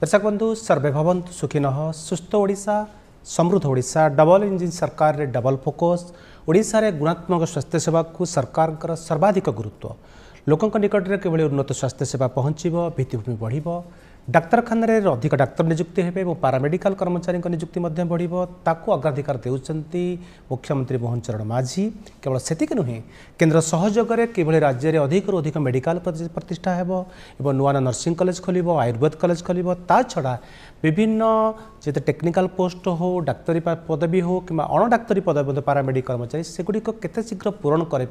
दर्शक बंधु सर्वे भवन्तु सुखिनः सुस्थ ओडिशा समृद्ध ओडिशा डबल इंजिन सरकार रे डबल फोकस ओडिशा रे गुणात्मक स्वास्थ्य सेवा को सरकार सर्वाधिक गुरुत्व लोकंक निकट रे केवल उन्नत स्वास्थ्य सेवा पहुँचब भित्तिभूमि बढ़िबो डाक्तरखाना रे अधिक डाक्तर नियुक्ति हेबे और पारामेडिकल कर्मचारी नियुक्ति बढ़िबो ताकू अग्राधिकार देउचंती मुख्यमंत्री मोहन चरण माझी केवल सेतिक नुहे केंद्र सहयोग रे केवल राज्य रे अधिक अधिक मेडिकल प्रतिष्ठा हेबो एवं नुआ नर्सिंग कॉलेज खोलिबो आयुर्वेद कॉलेज खोलिबो ता छड़ा विभिन्न जेते टेक्निकल पोस्ट हो डाक्तरी पदवी हो कि अण डाक्तरी पदवी पारामेडिकल कर्मचारी सेगुड़िक केते शीघ्र पूरण कर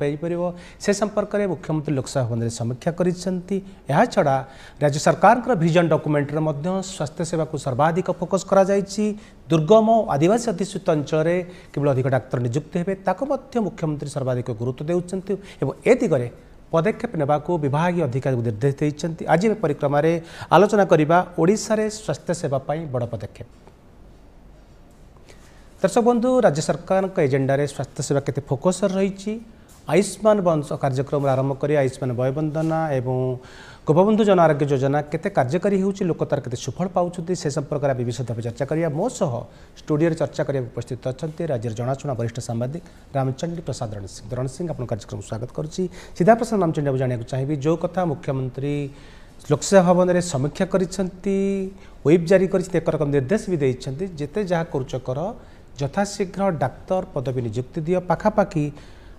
से संपर्क में मुख्यमंत्री लोकसभा भवन में समीक्षा करिसेंती। एहा छड़ा राज्य सरकार विजन डॉक्यूमेंट रे मध्य स्वास्थ्य सेवा को सर्वाधिक फोकस करा जायछि दुर्गम और आदिवासी अध्युषित अंचल केवल अधिक डाक्तर नियुक्ति हेबे ताको मध्य मुख्यमंत्री सर्वाधिक गुरुत्व देउछंती एवं ए दिगरे पदक्षेप नेबा को विभागीय अधिकारी निर्देश देइछंती। आज परिक्रमा रे आलोचना करिबा ओडिशा रे स्वास्थ्य सेवा पाई बड़ पदक्षेप। दर्शक बंधु राज्य सरकार एजेंडा रे स्वास्थ्य सेवा केते फोकस रही आयुष्मान वंश कार्यक्रम आरंभ कर आयुष्मान वय वंदना एवं गोपबंधु जन आरोग्य योजना केते कार्यकारी होउची लोक तार केते सुफल पाउछथि से संपर्क रे विशद भाव चर्चा करिया मो सह स्टूडियो रे चर्चा करिया उपस्थित अछंती राज्य जनाशुना वरिष्ठ सांबादिक रामचंद्र प्रसाद रण सिंह आपन कार्यक्रम स्वागत करुछि। सीधा प्रश्न रामचंद्र बाबू जानिया चाहिबी जो कथा मुख्यमंत्री लोकसभा भवन में समीक्षा करिसेंती व्हिप जारी करिसेंती एक रकम निर्देश भी देइसेंती जेते जहा करूच कर यथाशीघ्र डाक्तर पदवी नियुक्ति दियो पाखापाखी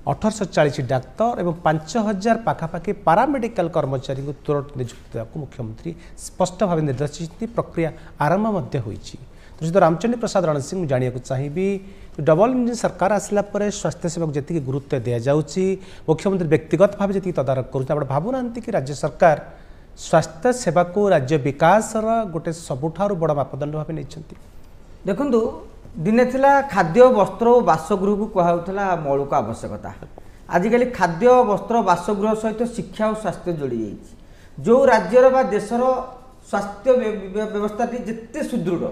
1840 डाक्तर और 5000 पाखापाखि पारामेडिकल कर्मचारी को तुरंत नियुक्ति देवा मुख्यमंत्री स्पष्ट भाव निर्देश दी प्रक्रिया आरंभ होती। तो रामचंद्र प्रसाद रण सिंह जानिया चाहिए डबल इंजिन सरकार आसला पर स्वास्थ्य सेवा को जी गुरुत्व दि जाऊँगी मुख्यमंत्री व्यक्तिगत भाव जी तदारख कर भावुना कि राज्य सरकार स्वास्थ्य सेवा को राज्य विकास गोटे सबुठार बड़ मापदंड भाव नहीं देखु दिने थिला खाद्य वस्त्र और बासगृह को कहला मौलिक आवश्यकता आजिकल खाद्य वस्त्र बासगृह सहित शिक्षा और स्वास्थ्य जोड़ी जाइए जो राज्यर बा देशर स्वास्थ्य व्यवस्था जिते सुदृढ़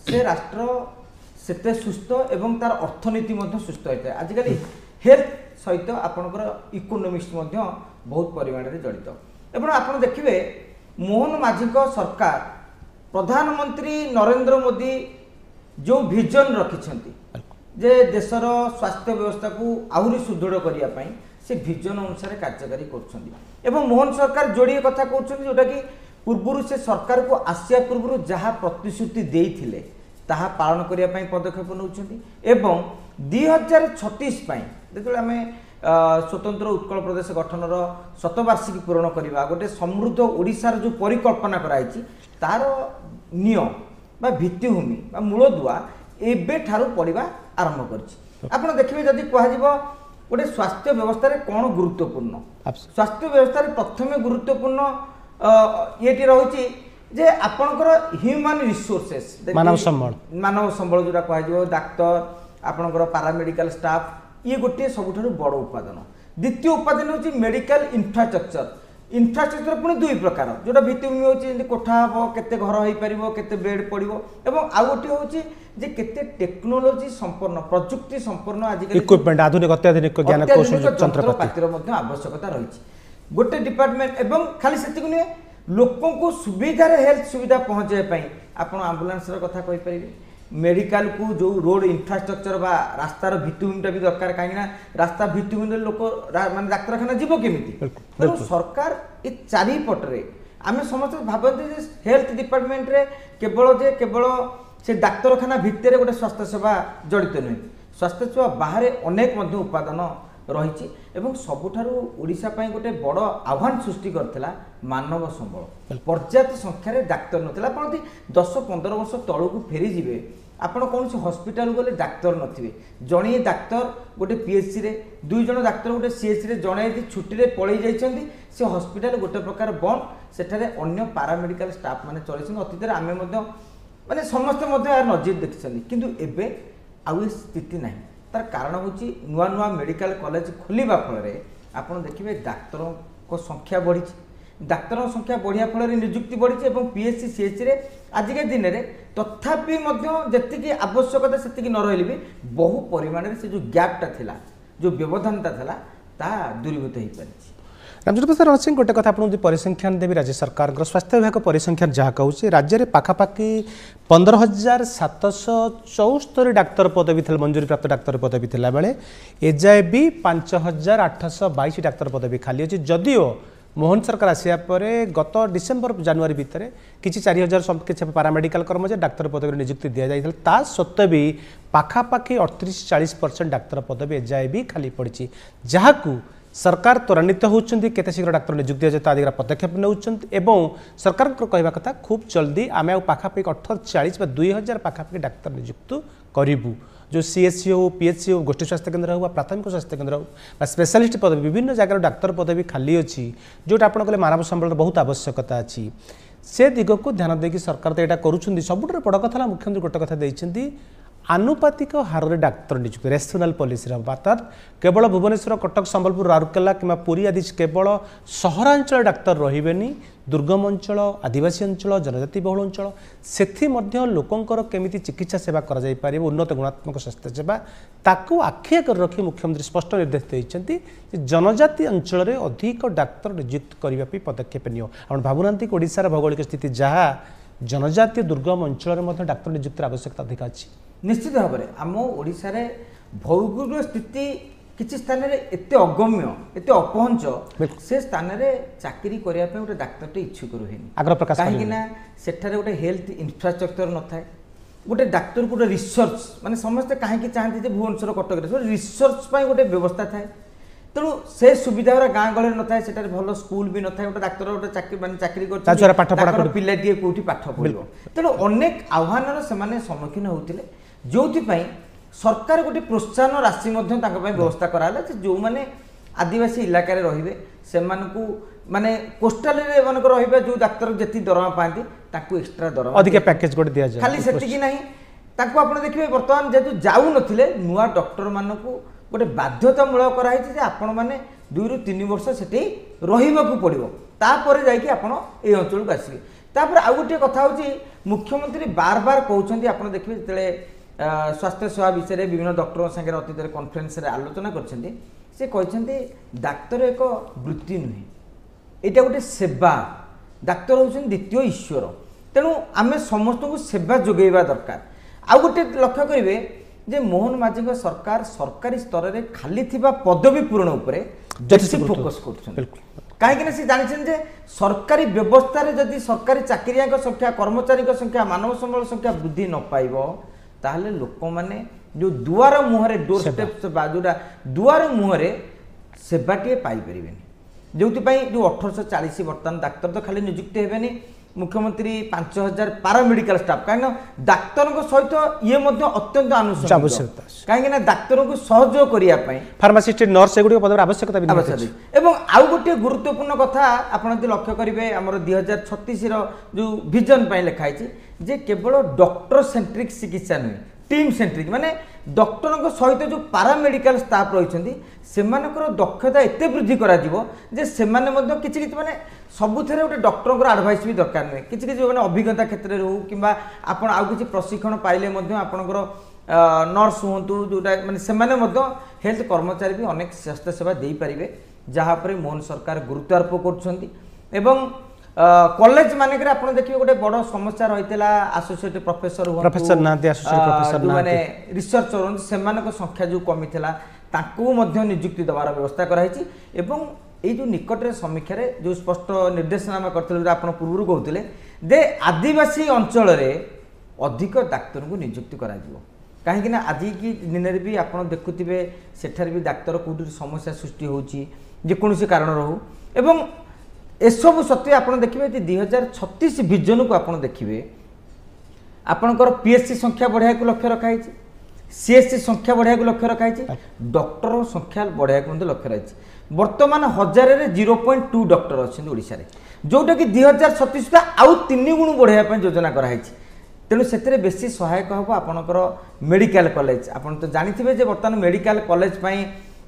से राष्ट्र सेते सुस्थ एवं तार अर्थनीति सुस्थ होता है। आजिकल हेल्थ सहित आपणकर इकोनोमिक्स बहुत परिमाण में जड़ित एवं आप देखिए मोहन माझी सरकार प्रधानमंत्री नरेंद्र मोदी जो विजन रखिछंती जे देशर स्वास्थ्य व्यवस्था को आहुरी सुदृढ़ करने से विजन अनुसार कार्यकारी कर मोहन सरकार जोड़े कथा कहते जोटा कि पूर्व से सरकार को आसिया पूर्व जहाँ प्रतिश्रुति देइथिले ताहा पालन करने पदक्षेप नौकरी एवं 2036 जो आम स्वतंत्र उत्कल प्रदेश गठनर शतवार्षिकी पूरण करवा गोटे समृद्ध ओडिशार जो परिकल्पना कराई तार नियम बा भित्तिभूमि बा मूलदुआ एबे ठारू पड़वा आरंभ कर देखिए जदि कह गोटे स्वास्थ्य व्यवस्था कौन गुरुत्वपूर्ण स्वास्थ्य व्यवस्था प्रथम गुरुत्वपूर्ण ये रही जे आपणकर ह्यूमन रिसोर्सेस मानव संबल जोटा कह डाक्तर आपणकर पारामेडिकल स्टाफ ये गोटे सबुठारु बड़ उत्पादन। द्वितीय उत्पादन होची मेडिकल इंफ्रास्ट्रक्चर पुणी दुई प्रकार जोटा भित्तिभूमि होची कोठा हम केते घर हो पारिबो केते बेड पड़िबो एवं आउ गोटे होची जे केते टेक्नोलोजी संपन्न प्रजुक्ति संपन्न आजिकल इक्विपमेंट आधुनिक अत्याधुनिक ज्ञान कौशल यंत्रपातिर मध्य आवश्यकता रही गोटे डिपार्टमेंट एवं खाली सेतिक नुहे लोकों को सुविधा हेल्थ सुविधा पहुँचे आप आम्बुलांस कथा कहि परिबे मेडिकल को जो रोड इंफ्रास्ट्रक्चर बा रास्तार भित्तिभूमिटा भी दरकार कहीं रास्ता भित्तिभूमि लोक माने डाक्तरखाना जीव केमिति तेणु सरकार ये चारिपटे आम समस्त भावती हेल्थ डिपार्टमेंट रे केवल से डाक्तरखाना भितर गोटे स्वास्थ्य सेवा जड़ित नुहे स्वास्थ्य सेवा बाहर अनेक उत्पादन रही एवं सबुठारु ओडिशा पई गोटे बड़ आह्वान सृष्टि करथिला मानव संबल पर्याप्त संख्यार डाक्तर नथिला आपण 10-15 वर्ष तळକୁ फेरी जिवे आपण कौन से हॉस्पिटल गले डाक्तर नथिबे जणे डाक्तर गोटे पीएचसी रे दुई जण डाक्तर गोटे सीएचसी रे जणे यदि छुट्टी रे पळै जाइछन्ती से हॉस्पिटल गोटे प्रकार बंद सेठारे अन्य पारामेडिकल स्टाफ माने चलैछन अतीत रे आमे मध्य माने समस्त मध्य नजर देखिछन्ती किंतु एबे आउ स्थिति नाही तार कारण होची नुआ नुआ मेडिकल कॉलेज खोलिबा फल आप देखिए डाक्तरों को संख्या बढ़ी डाक्तरों संख्या बढ़िया फल नियुक्ति बढ़ी और पीएचसी सीएचसी रे आजिका दिन में तथापि जी आवश्यकता से न रही भी बहु परिमाण से जो गैपटा थिला जो व्यवधानता थिला ता दूरीभूत हो पारि। रामचंद्र प्रसाद रण सिंह गोटे कथा आपको परिसंख्यान देवी राज्य सरकार स्वास्थ्य विभाग परिसंख्यान जहाँ कहूँ राज्य में पाखापाखि 15,774 डाक्तर पदवी थे मंजूरी प्राप्त डाक्तर पदवी थिला बेले एजाए भी 5,822 डाक्तर पदवी खाली अच्छी जदिओ मोहन सरकार आसिया पर गत डिसेम्बर जनवरी भितर किसी 4,000 किसी पारामेडिकल कर्मचारी डाक्तर पदवी नियुक्ति दि जाता ता सत्वे भी पाखापाखि 38-40% डाक्तर पदवी एजाए भी खाली पड़ी जहाँ सरकार त्वरान्वित होती केते शीघ्र डाक्तर नियुक्ति दिया आदि पदक्षेप नौ सरकार कहवा कथा खूब जल्दी आम पाखापाखि 1840 2000 पाखापाखि डाक्तर नियुक्त करूँ जो सीएससी हो पीएचसी हो गोष्ठी स्वास्थ्य केन्द्र हो प्राथमिक स्वास्थ्य केन्द्र हो स्पेशलिस्ट पदवी विभिन्न जगह डाक्तर पदवी खाली अच्छी जोटा आप कहले मानव संबल बहुत आवश्यकता अच्छी से दिग को ध्यान देकी सरकार तो यहाँ करुँच सबुठ बड़ कथा मुख्यमंत्री गोटे कथा देती आनुपातिक हार में डाक्तर नियुक्ति रेशनल पॉलिसी अर्थात केवल भुवनेश्वर कटक संबलपुर राउरकेला कि पुरी आदि केवल सहरांचल डाक्तर रही दुर्गम अंचल आदिवासी अंचल जनजाति बहुल अंचल से लोकंर केमिति चिकित्सा सेवा कर उन्नत गुणात्मक स्वास्थ्य सेवा ताकू आखि कर रखी मुख्यमंत्री स्पष्ट निर्देश देते जनजाति अंचल में अधिक डाक्तर नियुक्त करने पदक्षेप नियो आप भावुना ओडिशार भौगोलिक स्थिति जहाँ जनजातीय दुर्गम अंचल में डाक्तर नियुक्तिर आवश्यकता अधिक अच्छी निश्चित भाव में आम ओडिशार भौगोलिक स्थिति किसी स्थान में एत अगम्य एत अपहंच से स्थान में चाकरी करने गोटे डाक्तर इच्छुक रुहे कहीं सेठारे गोटे हेल्थ इंफ्रास्ट्रक्चर न थाए गोटे डाक्तर गोटे रिसर्च माने समस्ते कहीं चाहते भुवनेश्वर कटक रिसर्च गोटे व्यवस्था थाए तेणु से सुविधा गाँ गहली न थाए सेठारे भल स्कूल भी न थाए गोटे डाक्तर गोटे चाकरी कर पिलाटी कौटी पाठ पढ़ो तेणु अनेक आह्वान से सम्मुखीन होते जो सरकार गोटे प्रोत्साहन राशि व्यवस्था कराला जो मैंने आदिवासी इलाकार रे से माने कोस्टाल जो डाक्तर जी दरमा पाती एक्सट्रा दरमा अधिक पैकेज गोटे दिया जाए खाली सेतिकी नहीं ताकू आपण देखिए वर्तमान जेतु जाऊ नथिले नुआ डॉक्टर मानकू गोटे बाध्यतामूलक कराई जे आपण माने 2 ରୁ 3 वर्ष सेठी रहिबाकू पड़िबो तापर जाई कि आपण ए अंचल को आसीबे तापर आ गोटे कथा होची मुख्यमंत्री बार बार कहउछंती आपण देखिबे जेतले स्वास्थ्य सेवा विषय में विभिन्न डॉक्टर संगे अतीत कॉन्फ्रेंस रे आलोचना करछंती से कहछंती डाक्तर एक वृत्ति नुहे एटा गोटे सेवा डाक्तर होछन द्वितीय ईश्वर तेणु आमे समस्त को सेवा जोगेबा दरकार आ गोटे लक्ष्य करिवे जे मोहन माझी सरकार सरकारी स्तर में खाली थिबा पदवी पूरण उपरे बेसी फोकस करछन कहीं से जानी जे सरकारी व्यवस्था रे जदि सरकारी चाकरिया संख्या कर्मचारी संख्या मानव संबल संख्या वृद्धि न पाइबो ताहले लोक माने जो दुआर मुहरे डोर स्टेप सेवा जोटा दुआर मुहरे सेवाटे पाई परिबेनी जो 1840 बर्तमान डाक्तर तो खाली नियुक्ति हेबेनी मुख्यमंत्री 5,000 पारामेडिकल स्टाफ कहीं डाक्तर सहित ये अत्यंत आवश्यक कहीं डाक्तर को सहयोग करने फार्मासिस्ट नर्स आवश्यकता एवं आउ गोटे गुरुत्वपूर्ण कथा आप लक्ष्य करेंगे आम 2036 जो विजन लिखाई जे केवल डॉक्टर सेंट्रिक चिकित्सा नुहे टीम सेंट्रिक माने डॉक्टर सहित जो पारामेडिकल स्टाफ रही से दक्षता एत वृद्धि करा जे से किसी माने सबुथे गोटे डॉक्टर आडभाइस भी दरकार नुहे किसी मैंने अभिज्ञता क्षेत्र में हो कि आप किसी प्रशिक्षण पाइले आपणकर नर्स हूँ जोटा मैंने हेल्थ कर्मचारी भी अनेक स्वास्थ्य सेवा दे पारे जहाँपर मोहन सरकार गुरुत्व आरोप कर कॉलेज मानक आप देखिए गोटे बड़ समस्या रही एसोसिएट प्रोफेसर माने रिसर्चर से संख्या जो कमी नियुक्ति देवार व्यवस्था कराई ये जो निकट समीक्षा जो स्पष्ट निर्देशनामा करते आप पूर्व कहते जे आदिवासी अंचल अधिक डाक्तर को नियुक्ति करा कहीं आज की दिन में भी आप देखुवे सेठार भी डाक्तर कौटी समस्या सृष्टि होकोसी कारण रहू एवं एसबू सत्वे आप देखिए 2036 विजन को आप देखिए आपणकर पीएचसी संख्या बढ़ाया को लक्ष्य रखाई सीएससी संख्या बढ़ाया को लक्ष्य रखाई डॉक्टर संख्या बढ़ाया को लक्ष्य रही वर्तमान 1000 रे 0.2 डॉक्टर अच्छे ओडिशा रे जोटा कि 2036 आउ 3 गुण बढ़ाया योजना कराई तेणु से बेसी सहायक हम आपणकर मेडिकल कॉलेज आप तो जानी जे वर्तमान मेडिकल कॉलेज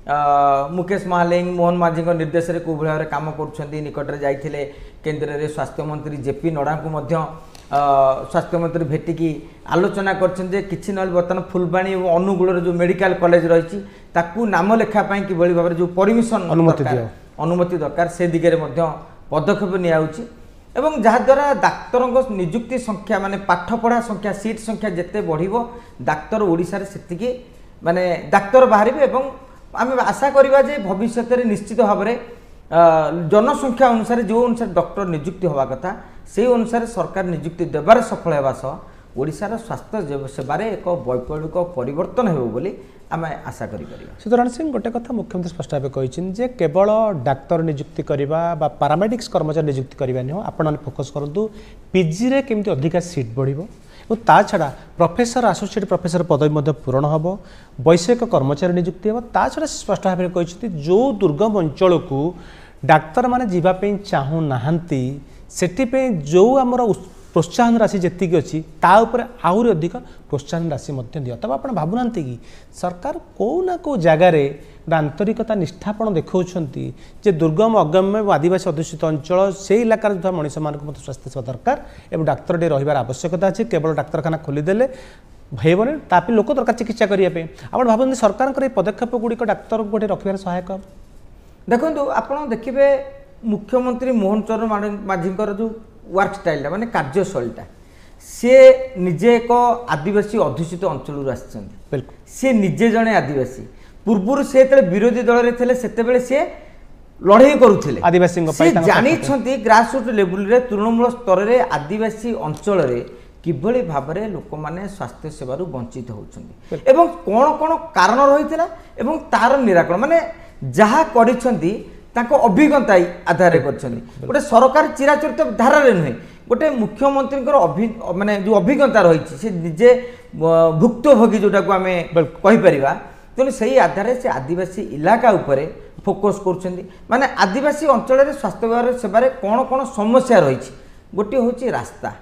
मुकेश महालिंग मोहन माझी निर्देश में कौ भाव कम कर निकट में जाते केन्द्र में स्वास्थ्य मंत्री जेपी नड्डा को स्वास्थ्य मंत्री भेटिकी आलोचना कर ना बर्तमान फुलबाणी और अनुगुल जो मेडिकल कॉलेज रही नाम लेखापी कि भाव जो परमिशन ଅନୁମତି ଦରକାର ସେ ଦିଗରେ ମଧ୍ୟ ପଦକ୍ଷେପ ନିଆଯାଉଛି ଏବଂ ଯାହାଦ୍ୱାରା ଡାକ୍ତରଙ୍କ ନିଯୁକ୍ତି ସଂଖ୍ୟା ମାନେ ପାଠପଢ଼ା ସଂଖ୍ୟା ସିଟ୍ ସଂଖ୍ୟା ଯେତେ ବଢ଼ିବ ଡାକ୍ତର ଓଡ଼ିଶାରେ ସେତିକି ମାନେ ଡାକ୍ତର ବାହାରିବେ ଏବଂ ଆମେ ଆଶା କରିବା ଯେ ଭବିଷ୍ୟତରେ ନିଶ୍ଚିତ ଭାବରେ जनसंख्या अनुसार जो अनुसार डॉक्टर नियुक्ति होवा कथा से अनुसार सरकार नियुक्ति देवार सफल होगा सह ओडिशार स्वास्थ्य सेवार एक वैप्लविक परिवर्तन हो बोली आम आशा करें। सुधरण सिंह गोटे कथा मुख्यमंत्री स्पष्ट भाव कहते केवल डाक्तर नियुक्ति करवा पारामेडिक्स कर्मचारी नियुक्ति करवा नुह आपण फोकस करूँ पीजी रे केमती अधिका सीट बढ़िबो और ता छड़ा प्रोफेसर एसोसिएट प्रोफेसर पदवी पूरण हम वैषयिक कर्मचारी नियुक्ति हम ता छड़ा स्पष्ट भाव कहते जो दुर्गम अंचल को डाक्तर माने जीवाई चाहू नाहांती सेटिपे जो आमर प्रोत्साहन राशि जी अच्छी ताऊपर आहरी अधिक प्रोत्साहन राशि दिया तब आप भावुना कि सरकार कौ ना कौ जगार आंतरिकता निष्ठापन देखा जे दुर्गम अगम्य आदिवासी अध्युषित अंचल से इलाकार जो मनीष मान स्वास्थ्य सेवा दरकार और डाक्तर रही आवश्यकता अच्छी केवल डाक्तखाना खोलीदेले भैबनी तापी लोक दरकार चिकित्सा करने आप भावुँ सरकार पदक्षेप गुड़िक डाक्तर गोटे रखार सहायक हम देखो आप देखिए मुख्यमंत्री मोहन चरण माझी जो वर्क स्टाइल माने कार्यशैलीटा सी निजे एक आदिवासी अध्युषित अंचल सी निजे जड़े आदिवासी पूर्वर से विरोधी दल में थे सी लड़ाई करुले आदिवासी जानी ग्रासरूट लेवल रे तृणमूल स्तर में आदिवासी अंचल किभली भाव में लोक मैंने स्वास्थ्य सेवा वंचित होती कौन कौन कारण रही तार निराकरण माने जहाँ कर अभिज्ञता आधार गोटे सरकार चिराचरित धारा नुहे गोटे मुख्यमंत्री माने जो अभिज्ञता रही से निजे भुक्तभोगी जोटा को आम कहीपर तेणु से आधार से आदिवासी इलाका उपरे फोकस कर माने आदिवासी अंचल स्वास्थ्य सेवार कौन कौन समस्या रही गोटे हूँ रास्ता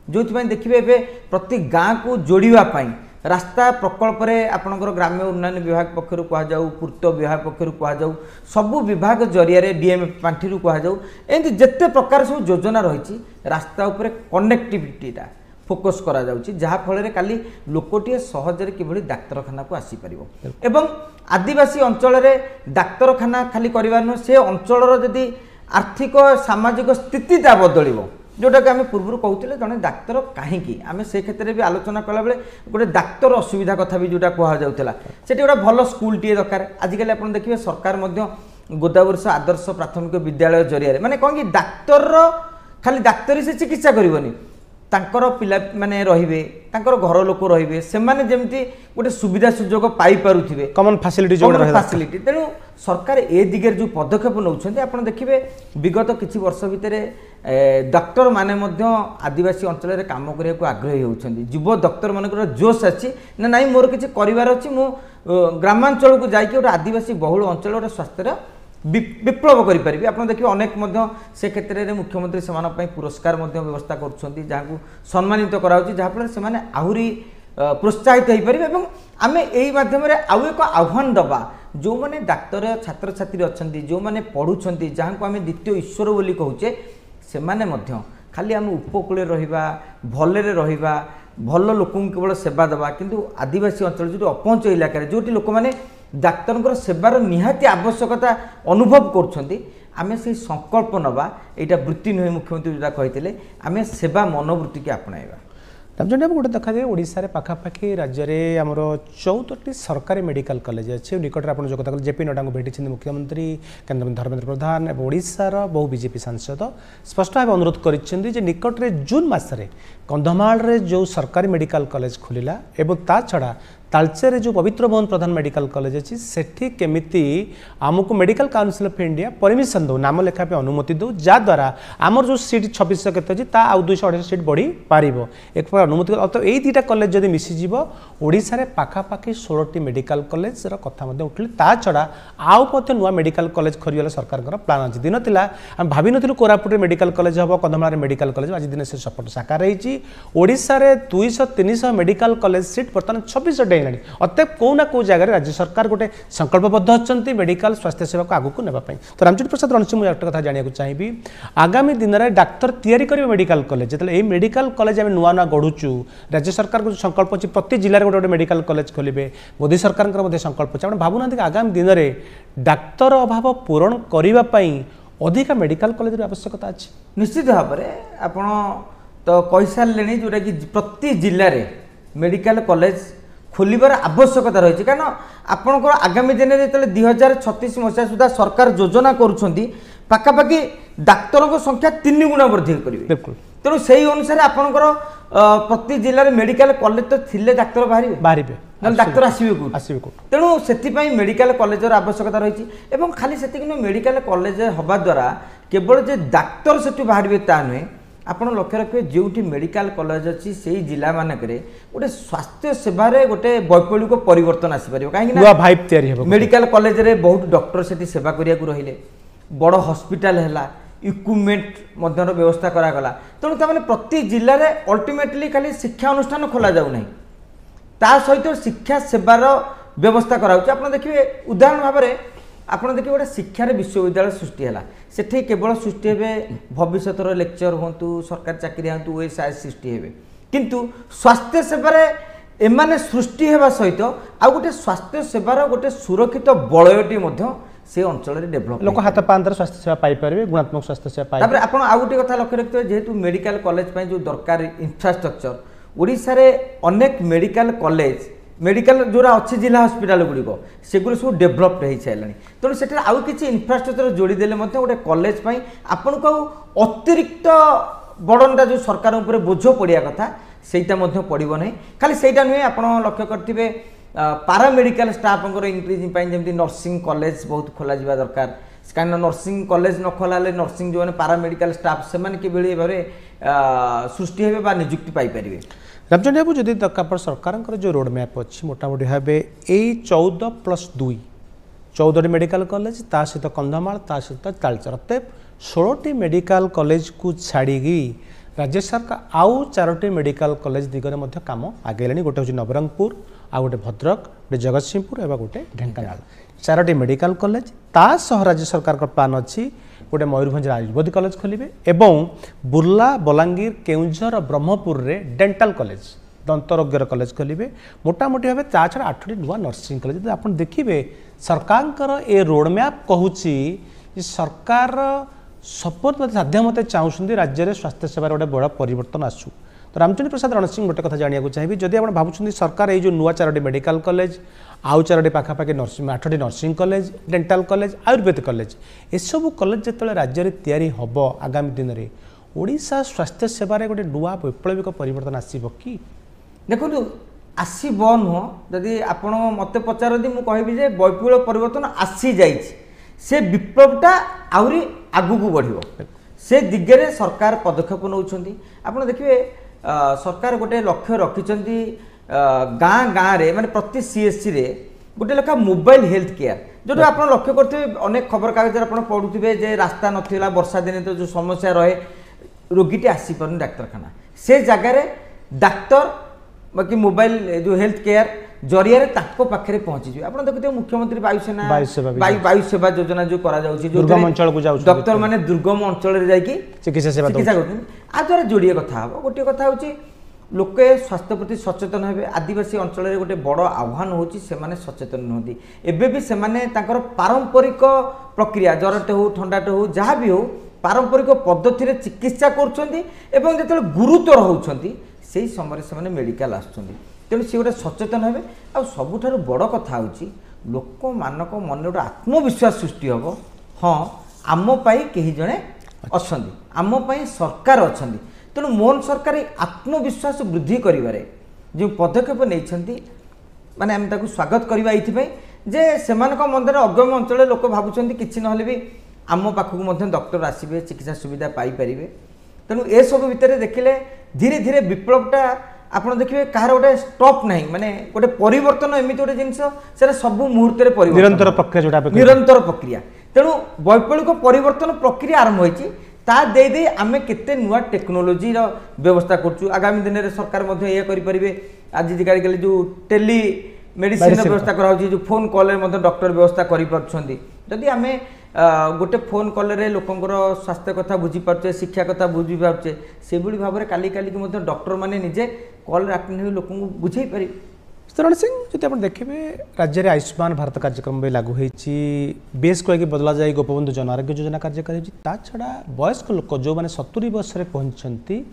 जो देखिए प्रति गाँ को जोड़ापी रास्ता प्रकल्प आपणकर ग्राम्य उन्नयन विभाग पक्षर कहुँ पूर्त विभाग पक्षर कहुँ सबू विभाग जरिया डीएमएफ पांठि कहुँ एमती जिते प्रकार सब योजना रही रास्ता उपरे कनेक्टिविटीटा फोकस करा जाउची जहाँ फल काली लोकटे सहजरे किभली डाक्तरखाना को आसीपर एवं आदिवासी अंचल डाक्तरखाना खाली करवा नुह से अंचल जदि आर्थिक सामाजिक स्थितिटा बदल जोटा कि आम पूर्व कहते जड़े डाक्तर कहीं आम से क्षेत्र में भी आलोचना कला बेले गोटे डाक्तर असुविधा कथा भी जोटा कहुला से गोटे भल स्कूल टे दरकार आजिकल आप देखिए सरकार गोदावर्ष आदर्श प्राथमिक विद्यालय जरिया माने कौन कि डाक्तर खाली डाक्तरी से चिकित्सा करनी तांकर पिला माने रहिबे तांकर घर लोक रहिबे से माने जेमती गोटे सुविधा सुजोग पाई पारुथिबे कॉमन फैसिलिटी जो फैसिलिटी तेणु सरकार ए दिगरे जो पदक्षेप नौछन्ते आपण देखिबे विगत किछि वर्ष भितरे डॉक्टर माने मध्य आदिवासी अंचल रे काम करिया को आग्रही होउछन्ती युव डॉक्टर मानकर जोश अछि ना नाही मोर किछि करिवार अछि मु ग्रामांचल को जाई कि गोटे आदिवासी बहुल अंचल गोटे स्वास्थ्य विप्लव करें आप देखिए अनेक से क्षेत्र में मुख्यमंत्री से पुरस्कार व्यवस्था कर सम्मानित कराऊँ जहाँफल से आहरी प्रोत्साहित हो पारे आम यही मध्यम आउ एक आह्वान दबा जो मैंने डाक्तर छात्र छात्री अच्छा जो मैंने पढ़ुं जहाँ को आम द्वितीय ईश्वर बोली कहचे से खाली आम उपकूल रहा भलरे रहा भल लोक केवल सेवा देवा किंतु आदिवासी अंचल जो अपहंच इलाका जो लोक मैंने डाक्तर सेवार निहाती आवश्यकता अनुभव करें से संकल्प नवा यहाँ वृत्ति नुहे मुख्यमंत्री जोटा कहते आम सेवा मनोवृत्ति की अपनाइबा रामचंद्र गोटे देखा जाए ओडिशा पाखापाखि राज्य में आमर 14टी सरकारी मेडिकल कॉलेज अच्छे निकट आप जो कथा जेपी नड्डा को भेटी मुख्यमंत्री केन्द्रमंत्री धर्मेन्द्र प्रधान और ओडिशार बहु बीजेपी सांसद स्पष्ट भाव अनुरोध कर निकट में जून मसरे कंधमाल जो सरकारी मेडिकल कॉलेज खोलिला एवं ता छड़ा तालचेर जो पवित्र मोहन प्रधान मेडिकल कॉलेज अच्छी सेठी केमिति आमको medical council of India permission दो नाम लेखा पे अनुमति दो जद्वारा आमर जो सीट 2600 के अच्छी 228 सीट बढ़ी पार एक अनुमति तो यही दुटा कॉलेज जब मिसीज ओडिशा रे पाखापाखि 16टी मेडिकल कॉलेज कथा उठिले ता छड़ा आउ नुआ मेडिकल कॉलेज खोल सरकार प्लान अच्छी दिन था आम भावी नु कोरापुट मेडिकल कॉलेज हम कंधमाल मेडिकल कॉलेज आज दिन से सपोर्ट साकार रही ओडिशा रे 200-300 मेडिकल कॉलेज सीट बर्तमान 26 छुटाइलानी अतएव कौ ना कौ जगह राज्य सरकार गोटे संकल्पबद्ध अच्छा मेडिकल स्वास्थ्य सेवा को आगू नापी तो रामचंद्र प्रसाद रणसिंह मुझे गोटे कथा जानने चाहिए आगामी दिन में डाक्तर तैयारी करेंगे मेडिकल कॉलेज जो ये मेडिकल कॉलेज आम नुआ नुआ गढ़ुचु राज्य सरकार को संकल्प अच्छी प्रति जिले में गोटे मेडिकल कॉलेज खोलिए मोदी सरकार संकल्प अच्छे आप भावुना कि आगामी दिन में डाक्तर अभाव पूरण करने अधिक मेडिकल कॉलेज आवश्यकता अच्छी निश्चित भाव में आपण तो कही सारे जोटा कि प्रति जिले में मेडिकल कॉलेज खोलिबार आवश्यकता रही कारण आपंकर आगामी दिन में जो 2036 मसीहा सुधा सरकार योजना करुँच पाखापाखि डाक्तर संख्या 3 गुणा वृद्धि करेंगे तेणु से अनुसार आपंकर प्रति जिले में मेडिकल कॉलेज तो थिले डाक्तर बाहर डाक्तर आसवे तेणु से मेडिकल कॉलेजर आवश्यकता रही खाली से मेडिकल कॉलेज हवा द्वारा केवल जे डाक्तर से बाहर ता नुहे आपड़ लक्ष्य रखिए जो मेडिकल कॉलेज अच्छी से जिला मानक गोटे स्वास्थ्य सेवार गोटे वैप्लविक परिवर्तन आसपार कहीं मेडिकल कॉलेज रे बहुत डॉक्टर से सेवा करने को रहिले बड़ हॉस्पिटल है इक्विपमेंट व्यवस्था करागला तेणु तमाने प्रति जिले में अल्टीमेटली खाली शिक्षा अनुष्ठान खोल जाऊना ता सहित शिक्षा सेवार व्यवस्था कराऊँ आप देखिए उदाहरण भाव में आपड़ देखिए गोटे शिक्षार विश्वविद्यालय सृष्टि है सेठी केवल सृष्टि हे भविष्य लेक्चर हूँ सरकारी चाकरी हूँ ओएसआईएस सृष्टि हे किंतु स्वास्थ्य सेवार एमाने सृष्टि होगा सहित आ गोटे स्वास्थ्य सेवार गोटे सुरक्षित बलयटी से अंचल डेभलप लोक हाथ पांतर स्वास्थ्य सेवा पाइपर गुणात्मक स्वास्थ्य सेवा पाइपर आप आउ गोटे कथा लक्ष्य रखिए जेहेतु मेडिकल कॉलेज जो दरकार इंफ्रास्ट्रक्चर ओडिशा रे अनेक मेडिकल कॉलेज मेडिकल जोरा अच्छी जिला हॉस्पिटल गुड़िक सेगुरी सब डेभलप्ड हो सारे तेणु से आउ कि इंफ्रास्ट्रक्चर जोड़ीदेले गोटे कॉलेज आपन को अतिरिक्त बर्डनटा जो सरकार उपर बोझ पड़ा कथा सेटा पड़ो ना खाली सेटा नुहे आप लक्ष्य करेंगे पारामेडिकल स्टाफ इंक्रीज जमी नर्सिंग कॉलेज बहुत खोल दरकार कहीं नर्सिंग कॉलेज न खोला नर्सिंग जो पारामेडिकल स्टाफ से भाव सृष्टि हे निजुक्ति पाइपर रामचंद्र बाबू जदि आप सरकार जो रोड मैप अच्छी मोटामोटी भाव यही 14+2 14 मेडिकल कॉलेज ता सहित कंधमाल ता सहित तालचर अतएव 16 मेडिकल कॉलेज को छाड़ी राज्य सरकार आउ 4टी मेडिकल कॉलेज दिगरे मध्य काम आगे गोटे हूँ नवरंगपुर आ गोटे भद्रक गोटे जगतसिंहपुर एवं गोटे ढेंकानाल 4टी मेडिकल कॉलेज तासह राज्य सरकार प्लान अच्छी गोटे मयूरभंज आयुर्वेदिक कॉलेज खोलिए एवं बुर्ला बलांगीर केउंझर ब्रह्मपुर रे डेंटाल कॉलेज दंतरोग्यर कॉलेज खोलिए मोटामोटी भाव ता छड़ा 8टी नुआ नर्सिंग कॉलेज आप देखिए सरकार ए रोड मैप कहूँ सरकार सपोर्ट मत साध्य मत चाहूँ राज्य में स्वास्थ्य सेवार गोटे बड़ा परिवर्तन आसू तो रामचंद्र प्रसाद रणसिंह गोटे कथा जानने चाहिए जदि आप भावुं सरकार ये जो नुआ 4टी मेडिकल कॉलेज आउ 4टी पाखापाखि नर्सिंग 8टी nursing college dental college Ayurvedic college एसबू कॉलेज जो राज्य में तैयारी हम आगामी दिन में ओडिशा स्वास्थ्य सेवार गोटे नुआ वैप्लविक परिवर्तन आसब कि देखो आसब नुह जदि आप मत पचारती मुझे कहबी वैप्लविक परिवर्तन आसी जाइए से विप्लवटा आहरी आगू को बढ़ से दिगरे सरकार पदक्षेप नौकरी आप देखिए सरकार गोटे लक्ष्य रखिंट गाँ गाँव में माने प्रति सीएससी रे गोटे लेखा मोबाइल हेल्थ केयर जो आप लक्ष्य करते अनेक खबर कागज आप पढ़ुवे जे रास्ता नाला वर्षा दिन तो जो समस्या रहे रोगीटी आसीपार डाक्तरखाना से जगार डाक्तर बाकी मोबाइल जो हेल्थ केयर जरिया पाखे पहुंची आप देखते मुख्यमंत्री वायुसेना वायुसेवा योजना जो दुर्गम अंचल को डॉक्टर माने दुर्गम अंचल चिकित्सा सेवा आ द्वारा जोड़िए कथा हम गोटे कथा हूँ लोके स्वास्थ्य प्रति सचेतन हे आदिवासी अंचल गोटे बड़ आह्वान होची सचेतन नुहति एबे भी सेमाने तांकर पारंपरिक प्रक्रिया जरटे हो ठंडाटे हो जहाँ भी हो पारंपरिक पद्धति चिकित्सा करुँच जो गुरुतर होती से समय से मेडिकल आसुँच तेणु सी गोटे सचेतन हे आ सबुठ बड़ कथा हूँ लोक मानक मन गोटे आत्मविश्वास सृष्टि हम हाँ आमपाई कहीं जड़े अच्छा आमपाई सरकार अच्छा तेणु मोहन सरकार आत्मविश्वास वृद्धि करिवारे जो पदक्षेप नहीं माने आम ताकू स्वागत करवा ये जे सेमानक मन अगम अंचल लोक भावुं कि ना भी आम पाखक डॉक्टर आसवे चिकित्सा सुविधा पाइपर तेणु ए सब भितर देखिले धीरे धीरे विप्लवटा आप देखिए कहार गोटे स्टॉप ना माने गोटे परिवर्तन एमती गोटे जिनस सब मुहूर्त निरंतर प्रक्रिया तेणु वैप्लविक परिवर्तन प्रक्रिया आरंभ होती ता दे आमे केते नुआ टेक्नोलोजी व्यवस्था करछु आगामी दिन में सरकार ये करें आजिकाली जो टेली मेडिसिन व्यवस्था कराउछि जो फोन कॉल रे डॉक्टर व्यवस्था करि परछन्ती जदि आमे गोटे फोन कॉल रे लोकंकर स्वास्थ्य कथा बुझी पारछे शिक्षा कथा बुझी पारछे से भली भाबरे काली काली कि मते डॉक्टर माने निजे कॉल अटेंड हो लोकन को बुझाई पारि। शरण सिंह जदि आप देखिए राज्य में आयुष्मान भारत कार्यक्रम भी लागू होती बेस कह बदला जाए गोपबंधु जन आरोग्य योजना कार्यकारी छड़ा वयस्क लोक जो मैंने 70 वर्ष पहुंचती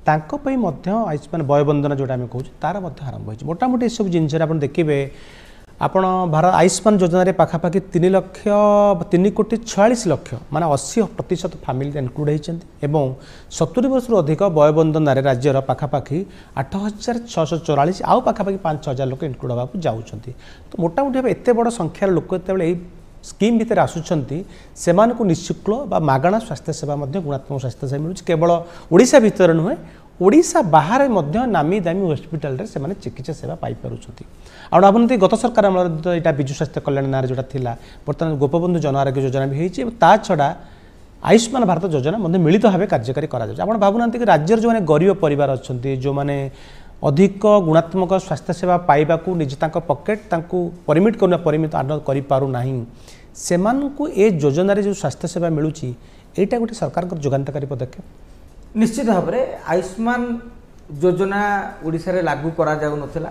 आयुष्मान वयबंधना जोटा आम कहूँ तार आरंभ हो मोटामोटी सब जिनस देखिए आपण भारत आयुष्मान योजना रे पाखापाखि 3,46,00,000 माने 80% फैमिली इनक्लूड होती 70 वर्ष अधिक वयबंधन राज्यर पाखापाखि 8,644 आउ पाखापाखि 5,000 लोक इनक्लूड होगा जाऊँगी तो मोटामोटी एत बड़ संख्यार लोक जो स्कीम भितर आसुंच से निःशुल्क मागणा स्वास्थ्य सेवा गुणात्मक स्वास्थ्य सेवा मिलूँ केवल ओडिशा भितर नुहे ओडिशा बाहर नामी दामी हॉस्पिटल रे से चिकित्सा सेवा पाई पारुछंती आपन गत सरकार यहाँ विजु स्वास्थ्य कल्याण ना जोटा थिला बर्तमान गोपबंधु जन आरोग्य योजना भी होती ता छड़ा आयुष्मान भारत योजना मिलित भाव कार्यकारी करा भावुना कि राज्यर जो गरीब परिवार अच्छा जो मैंने अधिक गुणात्मक स्वास्थ्य सेवा पाइबा निजे पकेट परिमिट करना परिमित करना से योजन जो स्वास्थ्य सेवा मिलूँ यहाँ गोटे सरकार जोगानकारी पदक्षेप निश्चित भाव में आयुष्मान योजना ओडिशा रे लागू करा जाउ नथिला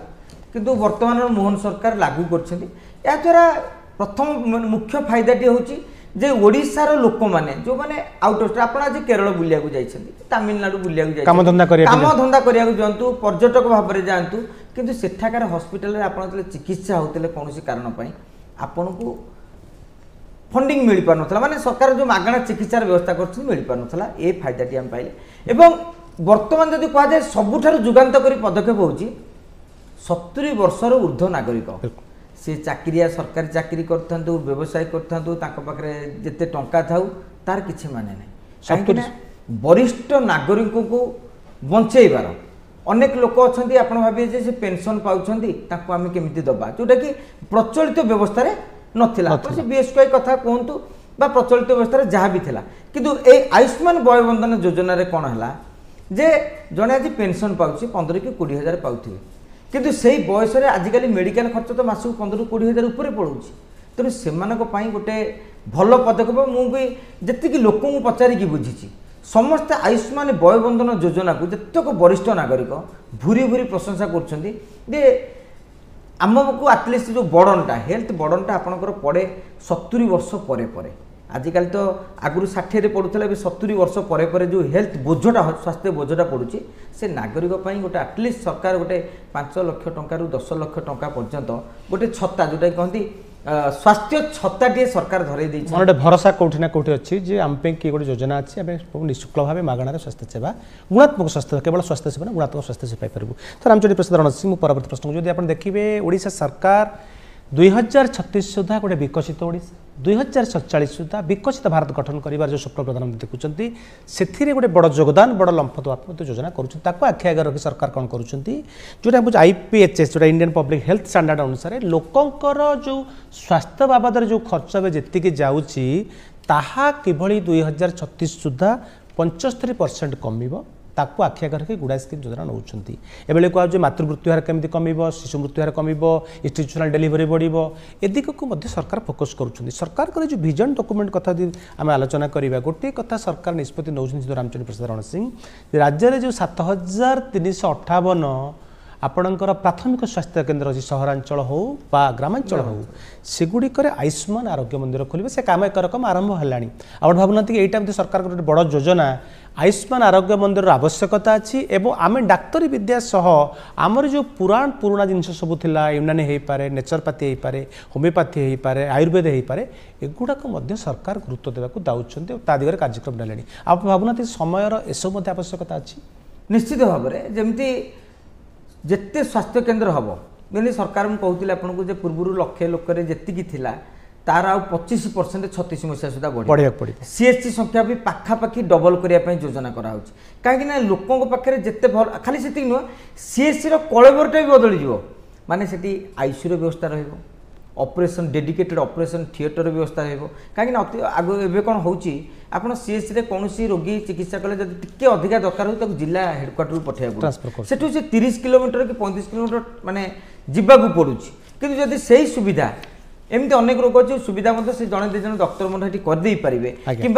किंतु वर्तमान मोहन सरकार लागू करछथि या द्वारा प्रथम मुख्य फायदाटी होची जे ओडिशा रो लोक माने जो माने आउट ऑफ आपण आज केरल बुलिया को जाइछथि तमिलनाडु बुलिया को जाइछथि काम धंदा करिया को जंतु पर्यटक भाव रे जानतु किंतु सेठाकार हॉस्पिटल रे आपण चिकित्सा होतले कोनोसी कारण पई आपण को फंडिंग मिल पार नथला माने सरकार जो मागणा चिकित्सा व्यवस्था करछन मिल पार नथला ए फायदाटी हम पाइले एवं वर्तमान जदि कहा जाए सबुठार जुगान्तकारी पदक्षेप होची 70 वर्षर ऊर्ध्व नागरिक से चाकरिया सरकारी चाकरी करथांतु व्यवसाय करथांतु तांको पाखरे जेते टंका थाउ तार किछि माने नै काहेकि वरिष्ठ नागरिक को बंचेइबार अनेक लोक अछंती आपण भाबे जे से पेंशन पाउछंती ताको आमे केमिति दबा जोटा कि प्रचलित व्यवस्था रे नथिला तो से बीएसके कथा कहंतु बा प्रचलित व्यवस्था रे जहा भी थिला किंतु ए आयुष्मान वयबंधन योजना रे कोन हला जे जने आज पेंशन पाउछि 15 कि 20 हजार पाउथिबे किंतु सेही बयस रे आजिकली मेडिकल खर्च तो मासु 15 20 हजार ऊपर पड़ुछि तेणु सेमानक पई गोटे भल पदक्षेप मु भी जति कि लोक मु पचारि कि बुझिछि समस्त आयुष्मान वयबंधन योजना को जतक वरिष्ठ नागरिक भूरी भूरी प्रशंसा करछन्ती जे आमको आटलिस्ट जो बर्डनटा हेल्थ बर्डनटा आपणकर पड़े 70 वर्ष परे परे आजिकल तो आगु 60 पड़ूला 70 वर्ष परे परे जो हेल्थ बोझटा स्वास्थ्य बोझटा पड़ुछि से नागरिक पई गोटे आटलिस्ट सरकार गोटे 5 लाख टंका रु 10 लाख टंका पर्यंत गोटे छत्ता जोटा कहती स्वास्थ्य छत्ताटे सरकार धरई देछि गोटे भरोसा कोठी ना कोठी अछि जे आम पे कि गोटे योजना अछि आबे निःशुल्क भाव मागणार स्वास्थ्य सेवा गुणात्मक स्वास्थ्य केवल स्वास्थ्य सेवा गुणात्मक स्वास्थ्य सेवा पाई परबु तो रामचंद्र प्रसाद रण सिंह परवर्ती प्रश्न जदि आपण देखिबे ओडिशा सरकार 2036 सुधा गोटे विकसित ओडिशा 2047 सुधा विकसित भारत गठन कर जो स्वप्न प्रधानमंत्री देखुंत से गोटे बड़ योगदान बड़ लंफ दवात्मक योजना करुँच आखि आगे रखी सरकार कौन करुँच IPHS जो इंडियन पब्लिक हेल्थ स्टैंडर्ड अनुसार लोकंकर जो स्वास्थ्य बाबद जो खर्च जी जाऊँगी ताहा किभली 2036 सुधा 75% कमिब ताकू आखि आगे रखी गुड़ा स्कीम योजना नौ एबे कह मातृमृत्यु हार केमी कम शिशु मृत्यु हार कम इंस्टीट्यूशनल डेलीवरी बढ़ो ए दिग को सरकार फोकस करुँच सरकार जो विजन डॉक्यूमेंट कथा आम आलोचना करवा गोटे कथा सरकार निष्पत्ति नौ रामचंद्र प्रसाद रण सिंह राज्य में जो 7,358 आपणकर प्राथमिक स्वास्थ्य केन्द्र अच्छी सहरांचल हो बा ग्रामांचल हो सेगुड़िक आयुष्मान आरोग्य मंदिर खोलेंगे से काम एक रकम आरंभ है आप भावना कि यहाँ सरकार गोटे बड़ योजना आयुष्मान आरोग्य मंदिर आवश्यकता अच्छी एवं आम डाक्तरी विद्या सह आमर जो पुराणा जिन सब थिला यूनानी हो पारे नेचरपाथी हो पारे होमिओपाथी हो पारे आयुर्वेद हो पारे एगुड़ाक सरकार गुरुत्व देवाक दाउछन्ते ता दिगरे कार्यक्रम नेलेनी आप भावना समयर एसबू आवश्यकता अच्छी निश्चित भाव में जमती जिते स्वास्थ्य केन्द्र हम जमी सरकार मुझे कहती आपको पूर्व लक्षे लोक जी तार आ 25% 36 मसीहा सुधा बढ़िया पड़े CHC संख्या भी पाखापाखि डबल करने योजना कराऊँ कहीं लोकों पाखे जिते भल खाली से नुह CHC कलेबरटा भी बदल माने से आईसीयू व्यवस्था ऑपरेशन डेडिकेटेड ऑपरेशन थिएटर व्यवस्था हो कहीं आग एवं कौन हो सीएससी रे कौन रोगी चिकित्सा कले जब टिके अधिका दरकार हो जिला हेडक्वार्टर पठाइबा से 30 किलोमीटर कि 35 किलोमीटर माने जीवाकू पड़ू कि जब से सुविधा एमती अनेक रोग अच्छे सुविधा से जड़े दु जन डॉक्टर करदे पारे कि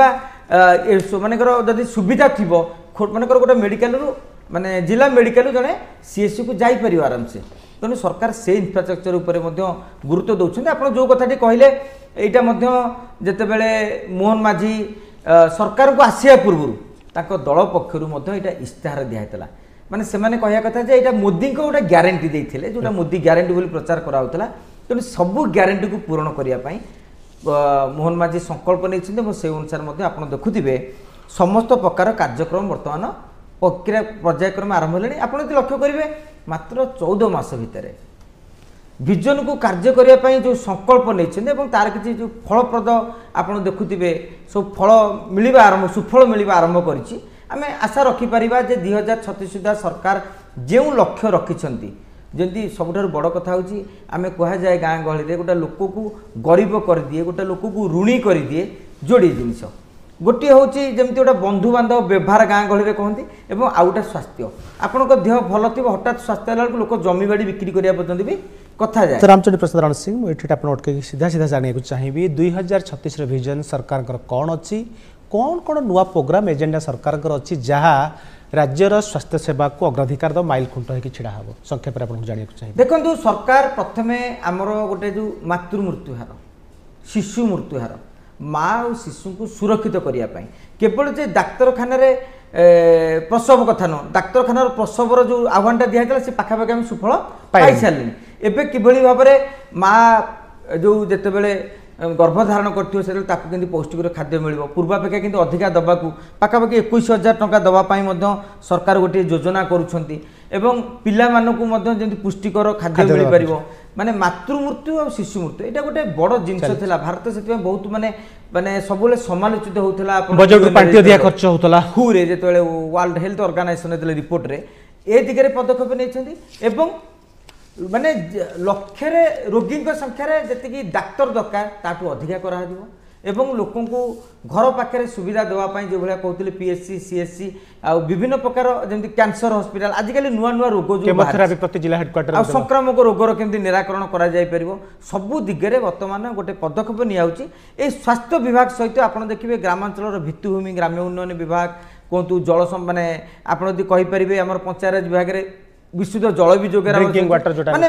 मानकर जब सुविधा थी मानकर गोटे मेडिकल माने जिला मेडिकल जड़े सीएससी को जापर आराम से तेणु सरकार से इनफ्रास्ट्रक्चर उपर गुरुत्व दौरान आप जो कथाटी कहले यहाँ जितेबले मोहन माझी सरकार को आसिया पूर्व दल पक्षर इस्ताहार दिखाला माने से कहया कथा जे यहाँ मोदी को गोटे ग्यारंटी देते जोटा मोदी ग्यारंटी बोली प्रचार कराला तेणु सबू ग्यारंटी को पूरण करने मोहन माझी संकल्प नहीं से अनुसार आप देखुवे समस्त प्रकार कार्यक्रम बर्तमान प्रक्रिया पर्यायक्रम आरंभ होने आप लक्ष्य करेंगे मात्र 14 मास भितर विजन को कार्य करने जो संकल्प नहीं तार किसी जो फलप्रद आप देखुवे सब फल मिलवा आरंभ सुफल मिलवा आरंभ करें आम आशा रखिपर जे 2036 सुधा सरकार जो लक्ष्य रखिंट जमी सबुठ बड़ कथा हूँ आम कह जाए गाँ गहली में गोटे लोक को गरीब कर दिए गोटे लोक को ऋणी कर दिए जोड़ी जिनस गोटे हूँ जमी गोटे बंधु बांधव व्यवहार गाँ गहली में कहती और आउ गोटे स्वास्थ्य आपण देह भल थी हठात स्वास्थ्य है लोक जमी बाड़ी बिक्री करने पर्यटन भी कथा जाए रामचंद्र प्रसाद रण सिंह मुझे अटक सीधा सीधा जानने को चाहिए 2036 विजन सरकार कौन अच्छी कौन कौन नुआ प्रोग्राम एजेंडा सरकार अच्छी जहाँ राज्यर स्वास्थ्य सेवा को अग्राधिकार माइल खुंट हो छिड़ा हम संक्षेप जानने को चाहिए देखो सरकार प्रथम आमर गोटे जो मातृ मृत्यु हार शिशु मृत्यु हार माँ और शिशु को सुरक्षित करने केवल जे डाक्तखाना प्रसव कथा नुह डाक्तखाना प्रसवर जो आह्वानटा दिखाई से पाखापाखि आम सुफल पाई सारे एवं किभली भाव में माँ जो जितेबले गर्भधारण कर पौष्टिक खाद्य मिल पूर्वापेक्षा किंतु अधिका दवा को पाखापाखि 21,000 टंका दवाई सरकार गोटे योजना करुँच पिला जमी पुष्टिकर खाद्य मिल पार माने मातृ मृत्यु और शिशु मृत्यु यहाँ गोटे बड़ जिनस था भारत से बहुत माने माने सब समालोचित होता हुए जो वर्ल्ड हेल्थ ऑर्गेनाइजेशन रिपोर्ट रे ए दिगरे पदक्षेप नहीं माने लक्षे रोगी संख्यार जी डाक्तर दरकार ताठू अधिका करा एवं लोक को घर पाखे सुविधा देवाई जो भाया कहते पीएचसी सीएचसी आ विभिन्न प्रकार जमी कैंसर हॉस्पिटल आजिकल नुआ नुआ रोग जो प्रति जिला हेडक्वार्टर आ संक्रामक रोगर केमती निराकरण करा जाय परिबो सबु दिगरे वर्तमान गोटे पदक्षेप नियाउची ए स्वास्थ्य विभाग सहित आपन देखिबे ग्रामांचल भित्तिभूमि ग्राम्य उन्नयन विभाग कहतु जल माने आपन यदि कहि परिबे हमर पंचायत विभाग रे विशुद्ध जल भी जोगार माने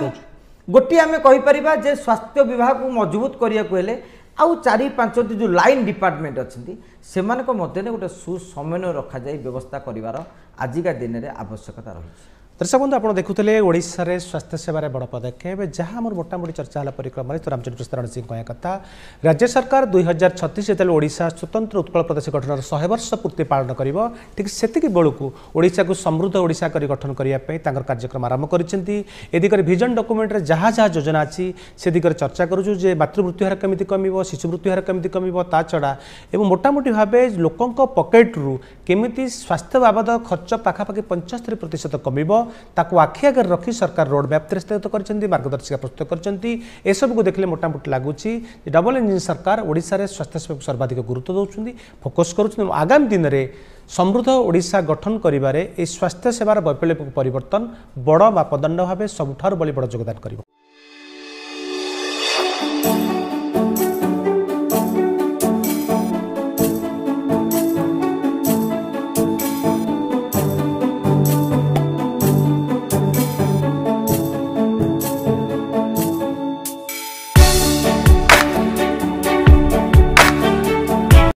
गोटे आम कहीपर जे स्वास्थ्य विभाग को मजबूत करने को हेले आउ 4-5 जो लाइन डिपार्टमेंट अच्छी से मध्य गोटे सुसमन्वय रखा जाए व्यवस्था कर आजिका दिन में आवश्यकता रही दर्शक बंधु आप देखुले ओडिशा रे स्वास्थ्य सेवार बड़ पदक्षेप जहाँ आम मोटामोटी चर्चा है परिक्रम रामचंद्र प्रसाद रण सिंह कहया कथा राज्य सरकार 2036 जो ओडिशा स्वतंत्र उत्कल प्रदेश गठन 100 वर्ष पूर्ति पालन कर ठीक से बेलू ओडिशा को समृद्ध ओडिशा कर गठन करने कार्यक्रम आरंभ कर विजन डॉक्यूमेंट जहाँ जहाँ योजना अच्छी से दिगरे चर्चा करूँ जे मातृमृत्यु हार केमी कम शिशु मृत्यु हार केमी कम ता छड़ा और मोटामोटी भाव लोकों पकेट्रु केमी स्वास्थ्य बाबद खर्च पाखापाखि 75% कम ताकू आखि आगे रखी सरकार रोड मैप प्रस्तुत कर मार्गदर्शिका प्रस्तुत कर को देखने मोटामोटी लगुच डबल इंजिन सरकार ओडिशा रे स्वास्थ्य सेवा को सर्वाधिक गुरुत्व दौरान फोकस कर आगामी दिन में समृद्ध ओडिशा गठन करिबारे ए स्वास्थ्य सेवार वैप्लविक परिवर्तन बड़ मापदंड भाव सबुठार बड़ी बड़ योगदान करिबो।